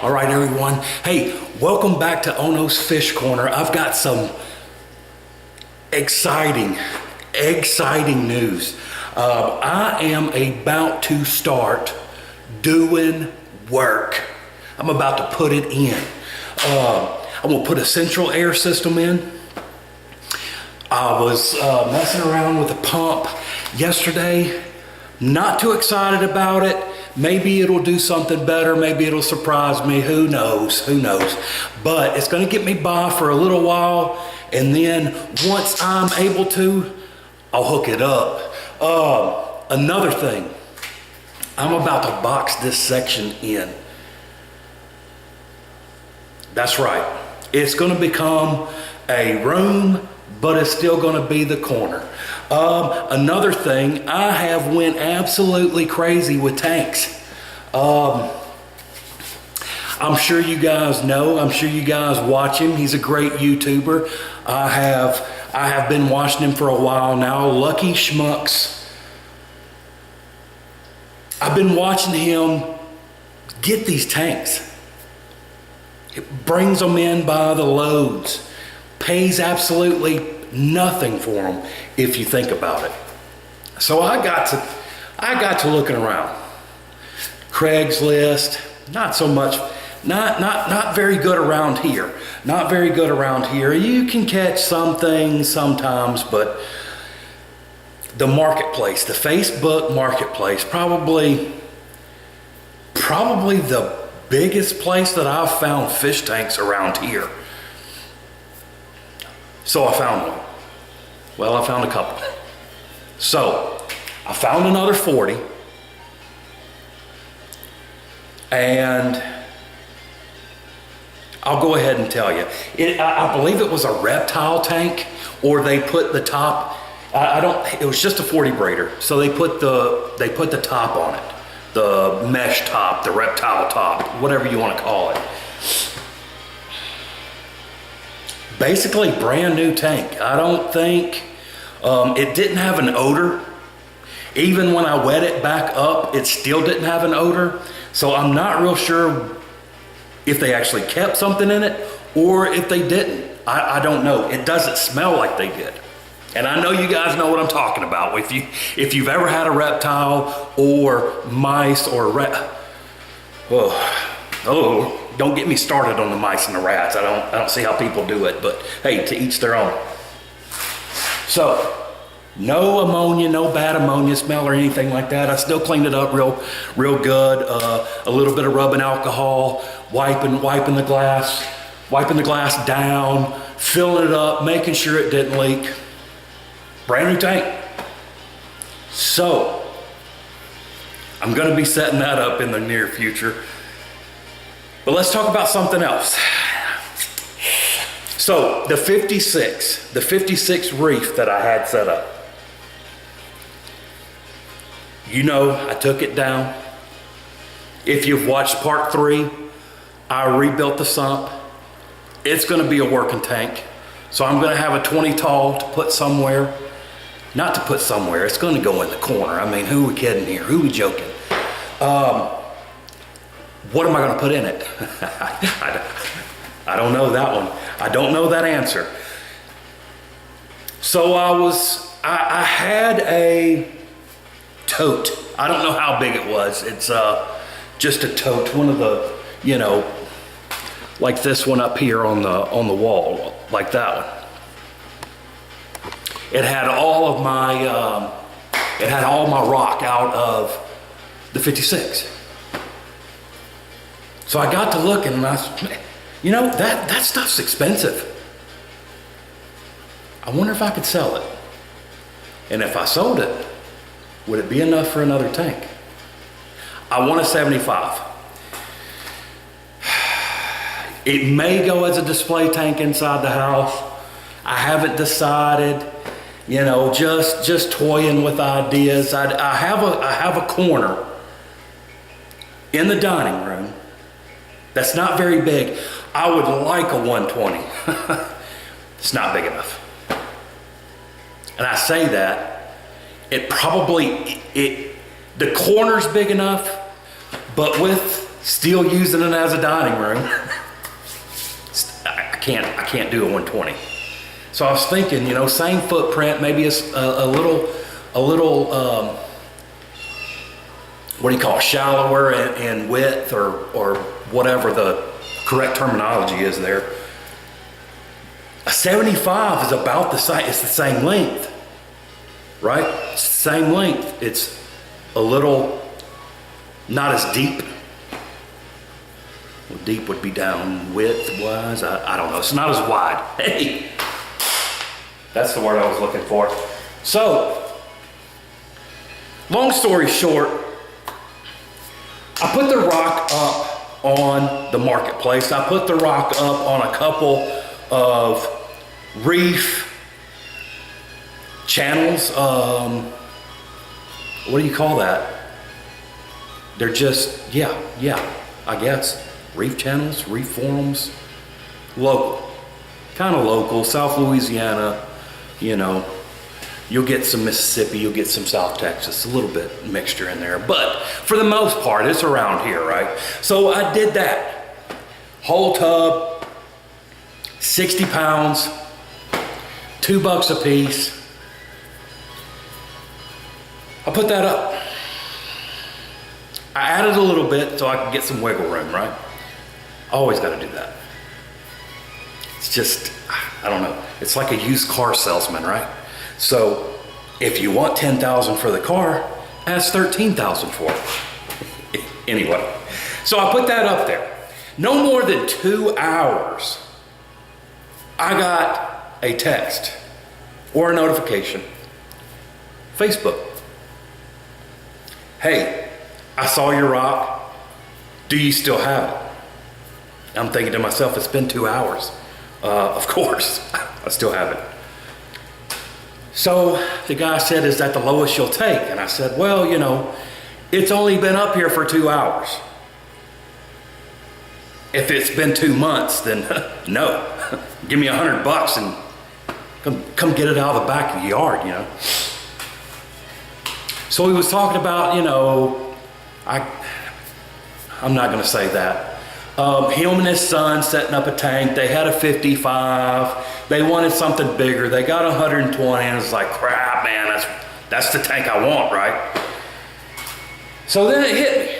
All right, everyone. Hey, welcome back to Ono's Fish Corner. I've got some exciting news. I am about to start doing work. I'm about to put it in. I'm gonna put a central air system in. I was messing around with a pump yesterday. Not too excited about it. Maybe it'll do something better. Maybe it'll surprise me. Who knows? But it's gonna get me by for a little while. And then once I'm able to, I'll hook it up. Another thing, I'm about to box this section in. That's right. It's gonna become a room, but it's still gonna be the corner. Another thing, I have went absolutely crazy with tanks. I'm sure you guys know, I'm sure you guys watch him. He's a great YouTuber. I have been watching him for a while now, Lucky Schmucks. I've been watching him get these tanks. It brings them in by the loads, pays absolutely nothing for them if you think about it. So I got to looking around. Craigslist, not so much, not very good around here. Not very good around here. You can catch some things sometimes, but the marketplace, the Facebook marketplace, probably the biggest place that I've found fish tanks around here. So I found one. Well, I found a couple. So I found another 40. And I'll go ahead and tell you. I believe it was a reptile tank, or they put the top, it was just a 40 braider. So they put the top on it. The mesh top, the reptile top, whatever you want to call it. Basically brand new tank. I don't think, it didn't have an odor. Even when I wet it back up, it still didn't have an odor. So I'm not real sure if they actually kept something in it or if they didn't. I don't know. It doesn't smell like they did. And I know you guys know what I'm talking about. If you've ever had a reptile or mice or don't get me started on the mice and the rats. I don't see how people do it, but hey, to each their own. So, no ammonia, no bad ammonia smell or anything like that. I still cleaned it up real good. A little bit of rubbing alcohol, wiping the glass down, filling it up, making sure it didn't leak. Brand new tank. So, I'm gonna be setting that up in the near future. But let's talk about something else. So, the 56 reef that I had set up. You know, I took it down. If you've watched part 3, I rebuilt the sump. It's gonna be a working tank. So I'm gonna have a 20 tall to put somewhere. Not to put somewhere, it's gonna go in the corner. I mean, who are we kidding here? Who are we joking? What am I gonna put in it? I don't know that one. I don't know that answer. So I had a tote. I don't know how big it was. It's just a tote, one of the, you know, like this one up here on the wall, like that one. It had all of my rock out of the 56. So I got to looking and you know, that stuff's expensive. I wonder if I could sell it. And if I sold it, would it be enough for another tank? I want a 75. It may go as a display tank inside the house. I haven't decided. You know, just toying with ideas. I have a corner in the dining room that's not very big. I would like a 120. It's not big enough. And I say that, the corner's big enough, but with Still using it as a dining room. I can't do a 120. So I was thinking, you know, same footprint, maybe it's a little, what do you call it, shallower in width or whatever the correct terminology is there. A 75 is about the same, it's the same length, right? It's the same length. It's a little, not as deep. Well, deep would be down width-wise, I don't know. It's not as wide. Hey, that's the word I was looking for. So, long story short, I put the rock up on the marketplace. I put the rock up on a couple of reef channels. What do you call that? They're just, yeah, I guess. Reef channels, reef forums, local, kind of local, South Louisiana, you know. You'll get some Mississippi, you'll get some South Texas, a little bit mixture in there. But for the most part, it's around here, right? So I did that. Whole tub, 60 pounds, $2 a piece. I put that up. I added a little bit so I could get some wiggle room, right? Always got to do that. It's just, I don't know. It's like a used car salesman, right? So if you want $10,000 for the car, ask $13,000 for it. Anyway, so I put that up there. No more than 2 hours, I got a text or a notification. Facebook. Hey, I saw your rock. Do you still have it? I'm thinking to myself, it's been 2 hours. Of course, I still have it. So the guy said, is that the lowest you'll take? And I said, well, you know, it's only been up here for 2 hours. If it's been 2 months, then no. Give me $100 and come get it out of the back of the yard, you know. So he was talking about, you know, I'm not gonna say that. Him and his son setting up a tank. They had a 55. They wanted something bigger. They got 120, and it's like, crap, man, that's the tank I want, right? So then it hit me.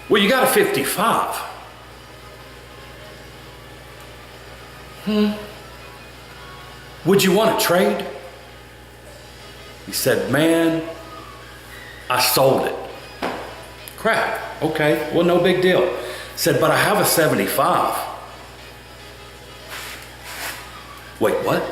Well, you got a 55. Would you want to trade? He said, man, I sold it. Crap. Okay, well, no big deal. Said, but I have a 75. Wait, what?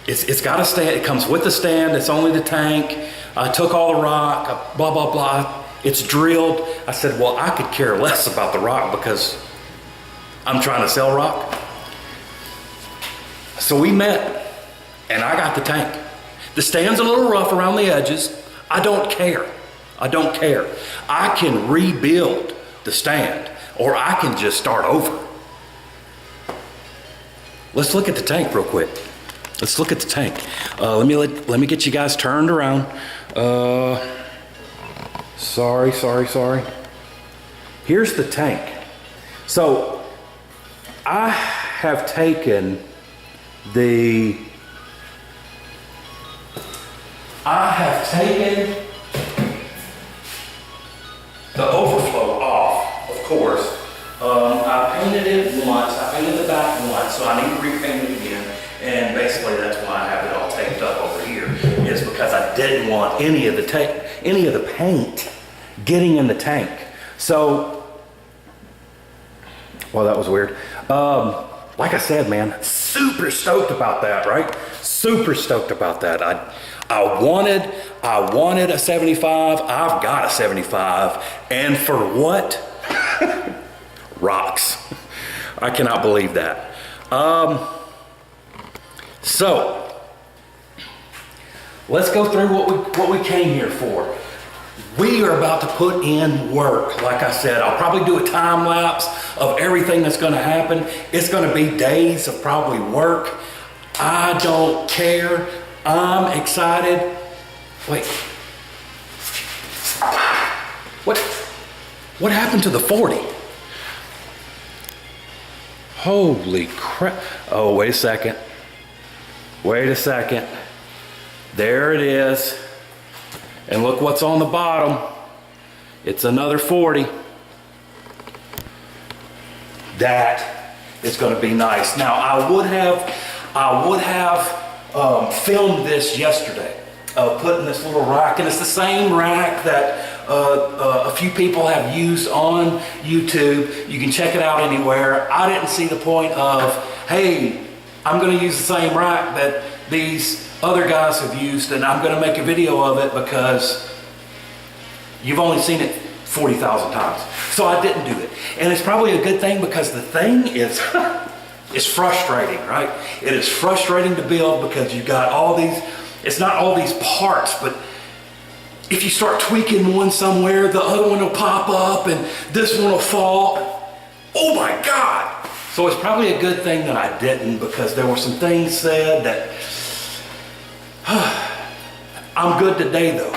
It's got a stand. It comes with the stand. It's only the tank. I took all the rock, blah, blah, blah. It's drilled. I said, well, I could care less about the rock because I'm trying to sell rock. So we met, and I got the tank. The stand's a little rough around the edges. I don't care. I don't care. I can rebuild the stand, or I can just start over. Let's look at the tank real quick. Let's look at the tank. Let me get you guys turned around. Sorry. Here's the tank. So I have taken the overflow off, of course. I painted it once, I painted the back once, so I need to repaint it again. And basically that's why I have it all taped up over here, is because I didn't want any of the paint getting in the tank. So, well, that was weird. Like I said, man, super stoked about that, right? Super stoked about that. I wanted a 75. I've got a 75. And for what? Rocks. I cannot believe that. So let's go through what we came here for. We are about to put in work. Like I said, I'll probably do a time lapse of everything that's going to happen. It's going to be days of probably work. I don't care. I'm excited. Wait. What happened to the 40? Holy crap. Oh, wait a second. Wait a second. There it is. And look what's on the bottom. It's another 40. That is going to be nice. Now, I would have filmed this yesterday, putting this little rack, and it's the same rack that a few people have used on YouTube. You can check it out anywhere. I didn't see the point of, hey, I'm going to use the same rack that these other guys have used, and I'm going to make a video of it because you've only seen it 40,000 times. So I didn't do it. And it's probably a good thing because the thing is, it's frustrating, right? It is frustrating to build because you've got all these, it's not all these parts, but if you start tweaking one somewhere, the other one will pop up and this one will fall. Oh my God. So it's probably a good thing that I didn't, because there were some things said that, I'm good today though.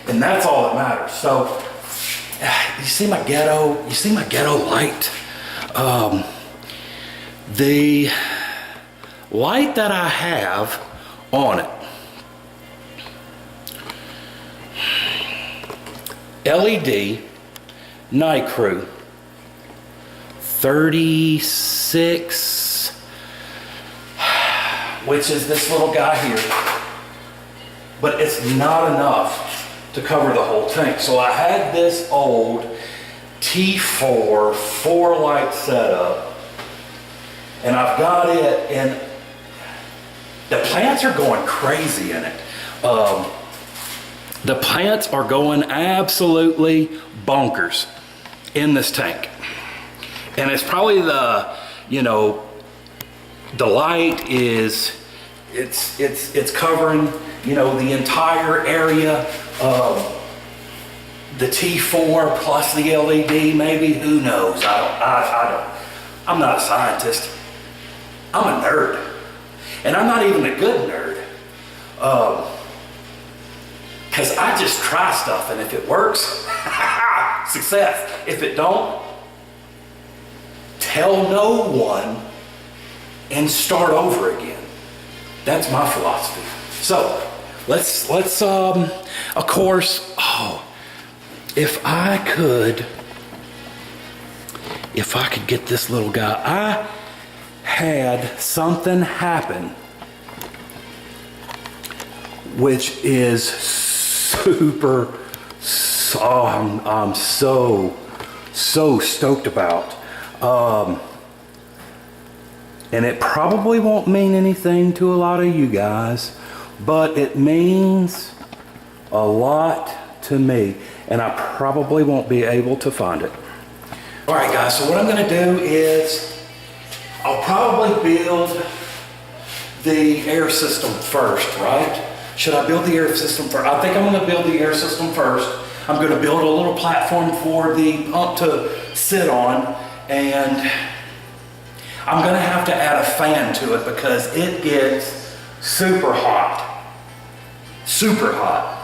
And that's all that matters. So you see my ghetto light? The light that I have on it, LED Night Crew 36, which is this little guy here, but it's not enough to cover the whole tank. So I had this old T4 4-light setup, and I've got it, and the plants are going crazy in it. The plants are going absolutely bonkers in this tank. And it's probably the, the light is, it's covering, the entire area. The T4 plus the LED, maybe, who knows? I'm not a scientist. I'm a nerd. And I'm not even a good nerd. Because I just try stuff, and if it works, success. If it don't, tell no one and start over again. That's my philosophy. So let's of course, if I could get this little guy. I had something happen which is super, I'm so stoked about. And it probably won't mean anything to a lot of you guys, but it means a lot to me, and I probably won't be able to find it. All right, guys, so what I'm gonna do is I'll probably build the air system first, right? Should I build the air system first? I think I'm gonna build the air system first. I'm gonna build a little platform for the pump to sit on, and I'm gonna have to add a fan to it because it gets super hot. Super hot.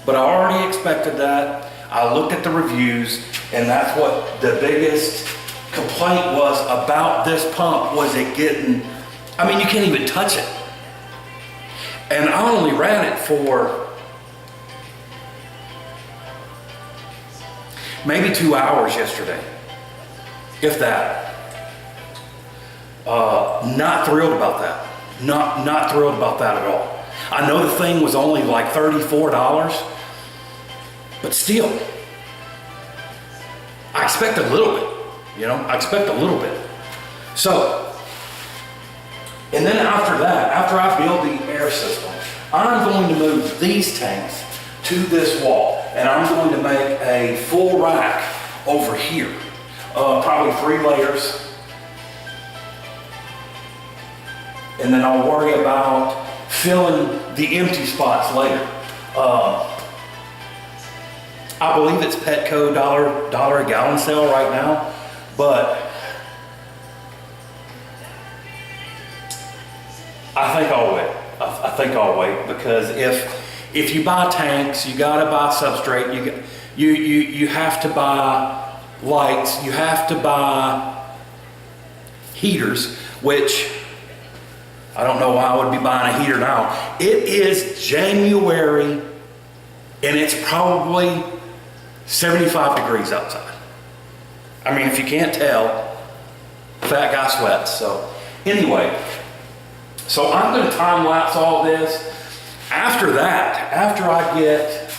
But I already expected that. I looked at the reviews, and that's what the biggest complaint was about this pump, was it getting, I mean, you can't even touch it. And I only ran it for maybe 2 hours yesterday, if that. Not thrilled about that. Not thrilled about that at all. I know the thing was only like $34, but still, I expect a little bit, I expect a little bit. So, and then after that, after I build the air system, I'm going to move these tanks to this wall, and I'm going to make a full rack over here, probably 3 layers. And then I'll worry about filling the empty spots later. I believe it's Petco dollar a gallon sale right now, but I think I'll wait. I think I'll wait, because if you buy tanks, you gotta buy substrate. You have to buy lights, you have to buy heaters, which I don't know why I would be buying a heater now. It is January and it's probably 75 degrees outside. I mean, if you can't tell, fat guy sweats. So anyway, so I'm going to time lapse all this. After that, after I get,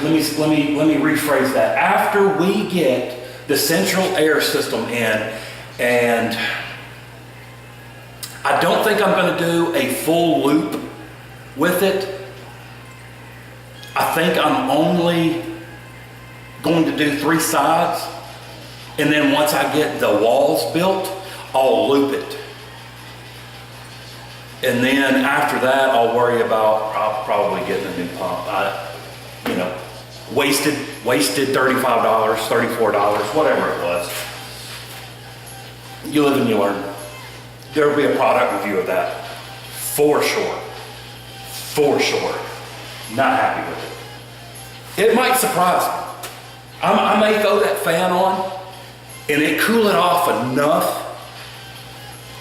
let me rephrase that. After we get the central air system in, and I don't think I'm going to do a full loop with it. I think I'm only going to do 3 sides, and then once I get the walls built, I'll loop it. And then after that, I'll probably get a new pump. Wasted $35, $34, whatever it was. You live and you learn. There'll be a product review of that, for sure. For sure. Not happy with it. It might surprise me. I may throw that fan on and it cool it off enough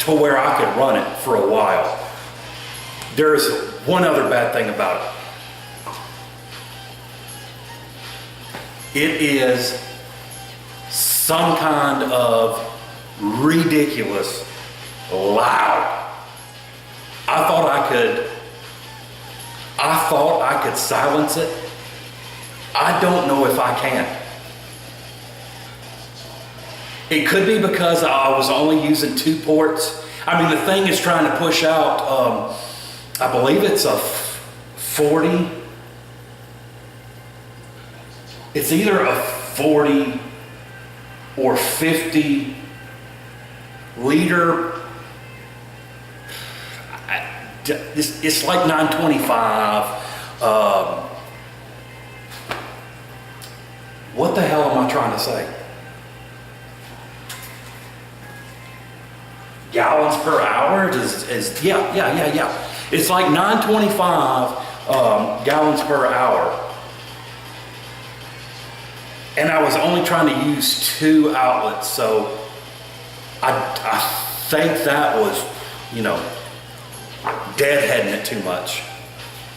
to where I could run it for a while. There's one other bad thing about it. It is some kind of ridiculous loud. I thought I could silence it. I don't know if I can. It could be because I was only using 2 ports. I mean, the thing is trying to push out, I believe it's a 40. It's either a 40 or 50 liter. It's like 925. What the hell am I trying to say? Gallons per hour yeah. It's like 925 gallons per hour. And I was only trying to use 2 outlets, so I think that was, deadheading it too much.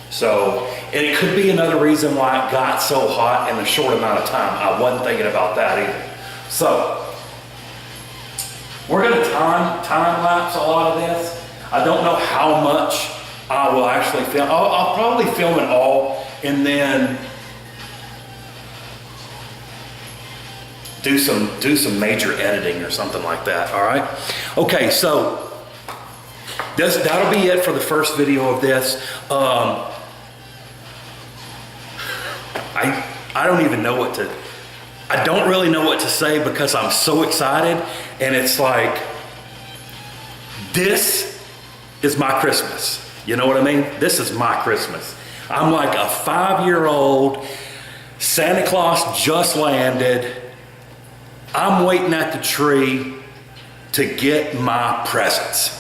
So, and it could be another reason why it got so hot in a short amount of time. I wasn't thinking about that either. So, we're going to time lapse a lot of this. I don't know how much I will actually film. I'll probably film it all and then do some major editing or something like that. All right. Okay. So that'll be it for the first video of this. I don't even know I don't really know what to say because I'm so excited, and it's like, this is my Christmas. You know what I mean? This is my Christmas. I'm like a 5-year-old. Santa Claus just landed. I'm waiting at the tree to get my presents.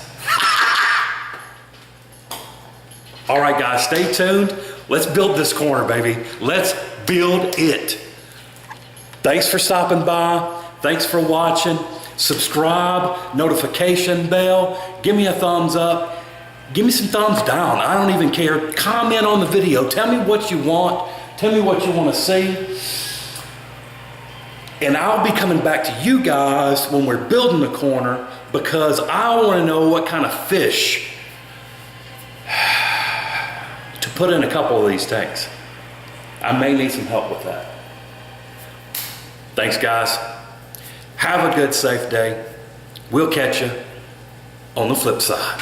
All right, guys, stay tuned. Let's build this corner, baby. Let's build it. Thanks for stopping by. Thanks for watching. Subscribe, notification bell. Give me a thumbs up. Give me some thumbs down. I don't even care. Comment on the video. Tell me what you want. Tell me what you want to see. And I'll be coming back to you guys when we're building the corner, because I want to know what kind of fish to put in a couple of these tanks. I may need some help with that. Thanks, guys. Have a good, safe day. We'll catch you on the flip side.